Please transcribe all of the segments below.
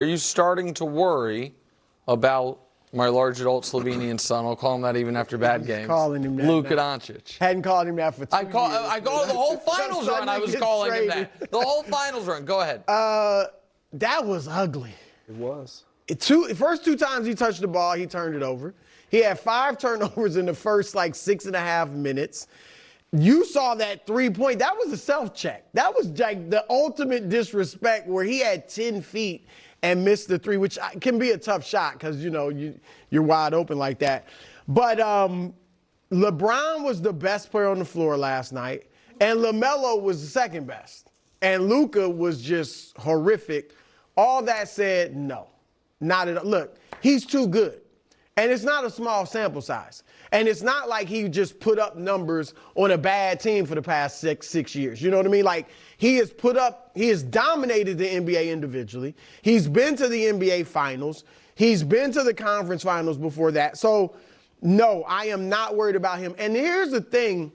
Are you starting to worry about my large adult Slovenian son? I'll call him that even after bad games. Calling him that. Luka Doncic. Hadn't called him that for 2 years. I called the whole finals run. I was calling him that. The whole finals run. Go ahead. That was ugly. It was. First 2 times he touched the ball, he turned it over. He had 5 turnovers in the first 6.5 minutes. You saw that 3-point. That was a self-check. That was like the ultimate disrespect where he had 10 feet and missed the 3, which can be a tough shot because, you're wide open like that. But LeBron was the best player on the floor last night, and LaMelo was the second best. And Luka was just horrific. All that said, no, not at all. Look, he's too good. And it's not a small sample size. And it's not like he just put up numbers on a bad team for the past six years. You know what I mean? Like, he has dominated the NBA individually. He's been to the NBA finals. He's been to the conference finals before that. So, no, I am not worried about him. And here's the thing.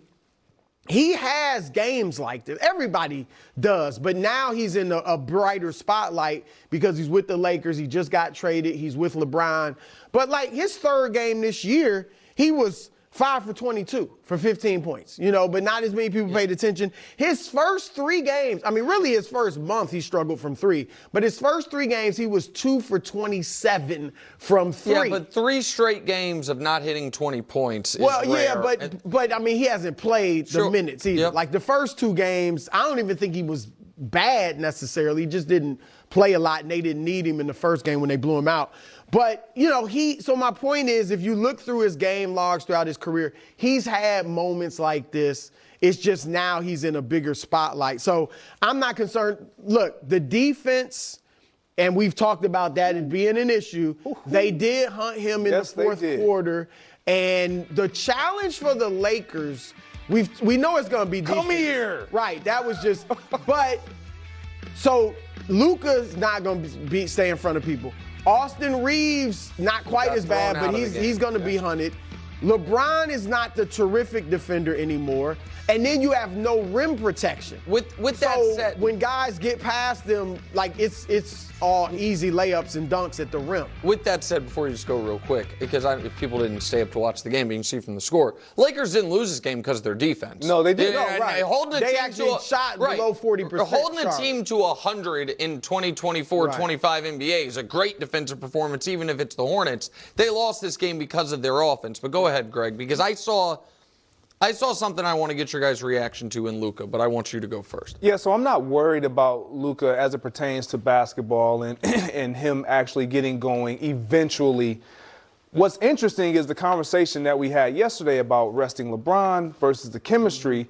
He has games like this. Everybody does. But now he's in a brighter spotlight because he's with the Lakers. He just got traded. He's with LeBron. But, his third game this year, he was 5 for 22 for 15 points, but not as many people paid attention. His first 3 games, really his first month he struggled from 3, but his first 3 games he was 2 for 27 from 3. Yeah, but 3 straight games of not hitting 20 points is rare. Yeah, but he hasn't played the minutes either. Yep. Like the first 2 games, I don't even think he was bad necessarily. He just didn't play a lot, and they didn't need him in the first game when they blew him out. But, so my point is, if you look through his game logs throughout his career, he's had moments like this. It's just now he's in a bigger spotlight. So I'm not concerned. Look, the defense, and we've talked about that as being an issue. They did hunt him in the fourth quarter. And the challenge for the Lakers, we know it's going to be defense. Come here. Right. That was just – but so Luka's not going to stay in front of people. Austin Reeves, not quite as bad, but he's going to be hunted. LeBron is not the terrific defender anymore. And then you have no rim protection. With that said, when guys get past them, it's all easy layups and dunks at the rim. With that said, before you just go real quick, because if people didn't stay up to watch the game, but you can see from the score, Lakers didn't lose this game because of their defense. No, they didn't. Right. They actually shot below 40%. Holding a team to 100 in 2024-25 NBA is a great defensive performance, even if it's the Hornets. They lost this game because of their offense. But go ahead, Greg, because I saw something I want to get your guys' reaction to in Luka, but I want you to go first. Yeah, so I'm not worried about Luka as it pertains to basketball and him actually getting going eventually. What's interesting is the conversation that we had yesterday about resting LeBron versus the chemistry,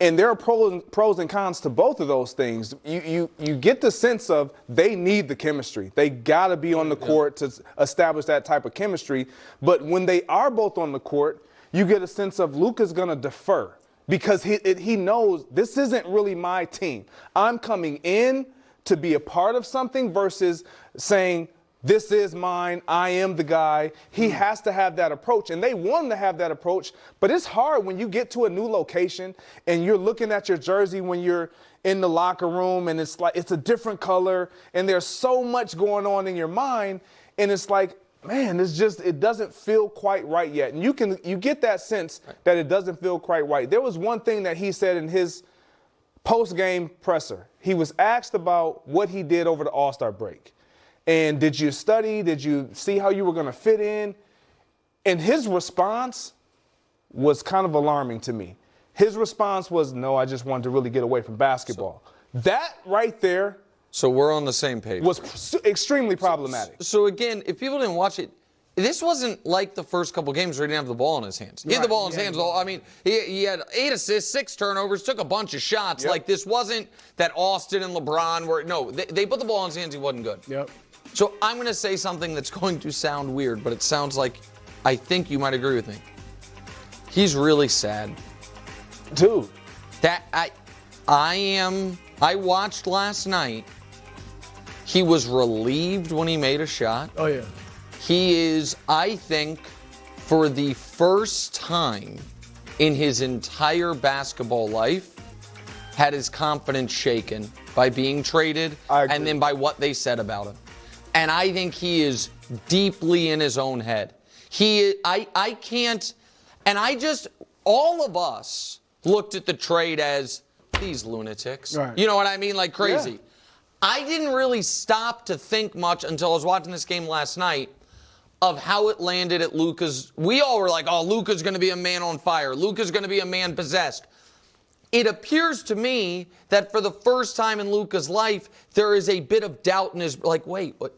and there are pros and cons to both of those things. You get the sense of they need the chemistry. They got to be on the court to establish that type of chemistry. But when they are both on the court, you get a sense of Luka's going to defer because he knows this isn't really my team. I'm coming in to be a part of something versus saying, this is mine, I am the guy. He has to have that approach, and they want him to have that approach, but it's hard when you get to a new location and you're looking at your jersey when you're in the locker room and it's like it's a different color and there's so much going on in your mind, and it's like, man, it doesn't feel quite right yet. And you get that sense that it doesn't feel quite right. There was one thing that he said in his post-game presser. He was asked about what he did over the All-Star break. And did you study? Did you see how you were going to fit in? And his response was kind of alarming to me. His response was, no, I just wanted to really get away from basketball. That right there. So we're on the same page. Was extremely problematic. So again, if people didn't watch it, this wasn't like the first couple games where he didn't have the ball in his hands. He had the ball in his hands. He had 8 assists, 6 turnovers, took a bunch of shots. Yep. Like, this wasn't that Austin and LeBron were. No, they put the ball in his hands. He wasn't good. Yep. So I'm going to say something that's going to sound weird, but it sounds like I think you might agree with me. He's really sad. Dude. I watched last night. He was relieved when he made a shot. Oh, yeah. He is, I think, for the first time in his entire basketball life, had his confidence shaken by being traded and then by what they said about him. and I think he is deeply in his own head. I can't, and all of us looked at the trade as these lunatics. Right. You know what I mean? Like crazy. Yeah. I didn't really stop to think much until I was watching this game last night of how it landed at Luka's. We all were like, oh, Luka's going to be a man on fire. Luka's going to be a man possessed. It appears to me that for the first time in Luka's life, there is a bit of doubt in his, like, wait, what?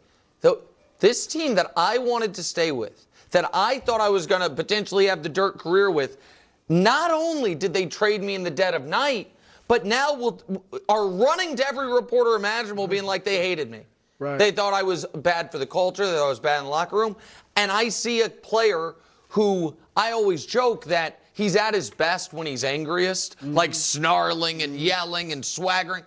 This team that I wanted to stay with, that I thought I was going to potentially have the dirt career with, not only did they trade me in the dead of night, but now are running to every reporter imaginable being like they hated me. Right. They thought I was bad for the culture. They thought I was bad in the locker room. And I see a player who I always joke that he's at his best when he's angriest, like snarling and yelling and swaggering.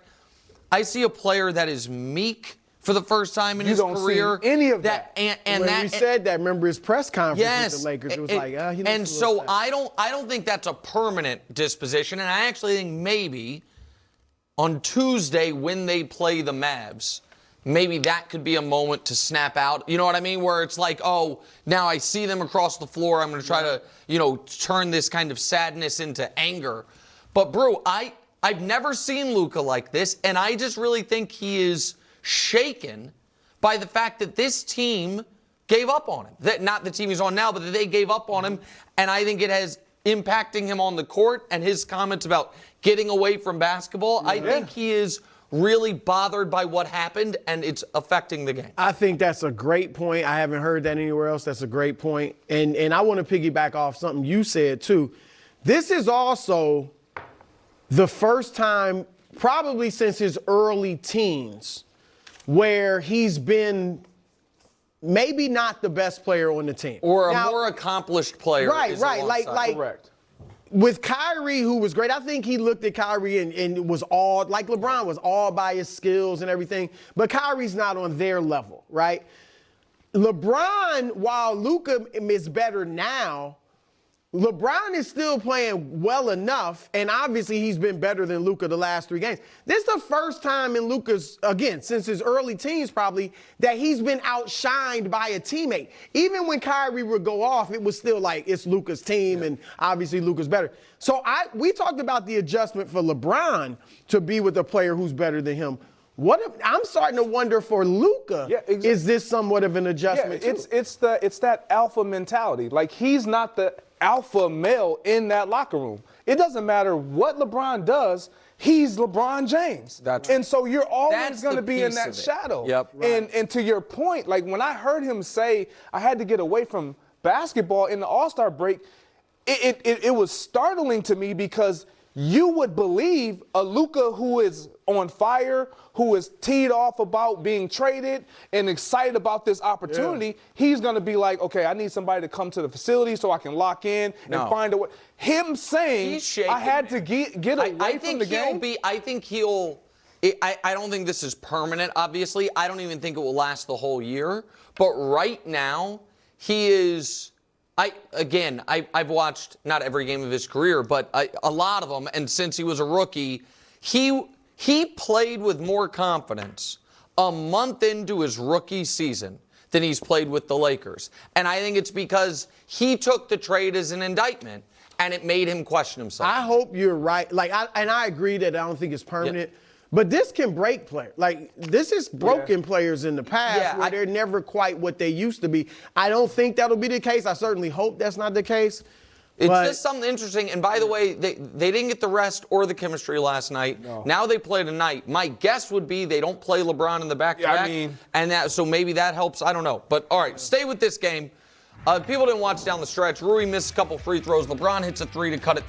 I see a player that is meek for the first time in his career. See any of that. And when we said that, remember his press conference with the Lakers, it was like, he looks and a so little sad. I don't think that's a permanent disposition, and I actually think maybe on Tuesday when they play the Mavs, maybe that could be a moment to snap out. You know what I mean? Where it's like, oh, now I see them across the floor. I'm going to try to, turn this kind of sadness into anger. But, Brew, I've never seen Luka like this, and I just really think he is shaken by the fact that this team gave up on him. That not the team he's on now, but that they gave up on him. And I think it has impacting him on the court and his comments about getting away from basketball. I think he is really bothered by what happened, and it's affecting the game. I think that's a great point. I haven't heard that anywhere else. That's a great point. And I want to piggyback off something you said, too. This is also the first time, probably since his early teens, where he's been maybe not the best player on the team. Or a more accomplished player. Right. Like Correct. with Kyrie, who was great, I think he looked at Kyrie and was awed, like LeBron was awed by his skills and everything. But Kyrie's not on their level, right? LeBron, while Luka is better now, LeBron is still playing well enough, and obviously he's been better than Luka the last 3 games. This is the first time in Luka's, again, since his early teens probably, that he's been outshined by a teammate. Even when Kyrie would go off, it was still like it's Luka's team, and obviously Luka's better. So we talked about the adjustment for LeBron to be with a player who's better than him. I'm starting to wonder for Luka, is this somewhat of an adjustment? Yeah, it's that alpha mentality. Like, he's not the alpha male in that locker room. It doesn't matter what LeBron does, he's LeBron James. And so you're always going to be in that shadow. Yep. Right. And to your point, like when I heard him say, I had to get away from basketball in the All-Star break, it was startling to me because you would believe a Luka who is on fire, who is teed off about being traded and excited about this opportunity, he's going to be like, okay, I need somebody to come to the facility so I can lock in and find a way. Him saying, shaking, I had to get away from the game. I don't think this is permanent, obviously. I don't even think it will last the whole year. But right now, he is... I've watched not every game of his career, but a lot of them. And since he was a rookie, he played with more confidence a month into his rookie season than he's played with the Lakers. And I think it's because he took the trade as an indictment, and it made him question himself. I hope you're right. I agree that I don't think it's permanent. Yep. But this can break players. Like, this is broken players in the past where they're never quite what they used to be. I don't think that'll be the case. I certainly hope that's not the case. It's just something interesting. And by the way, they didn't get the rest or the chemistry last night. No. Now they play tonight. My guess would be they don't play LeBron in the back-to-back. So maybe that helps. I don't know. But, all right, stay with this game. People didn't watch down the stretch. Rui missed a couple free throws. LeBron hits a 3 to cut it to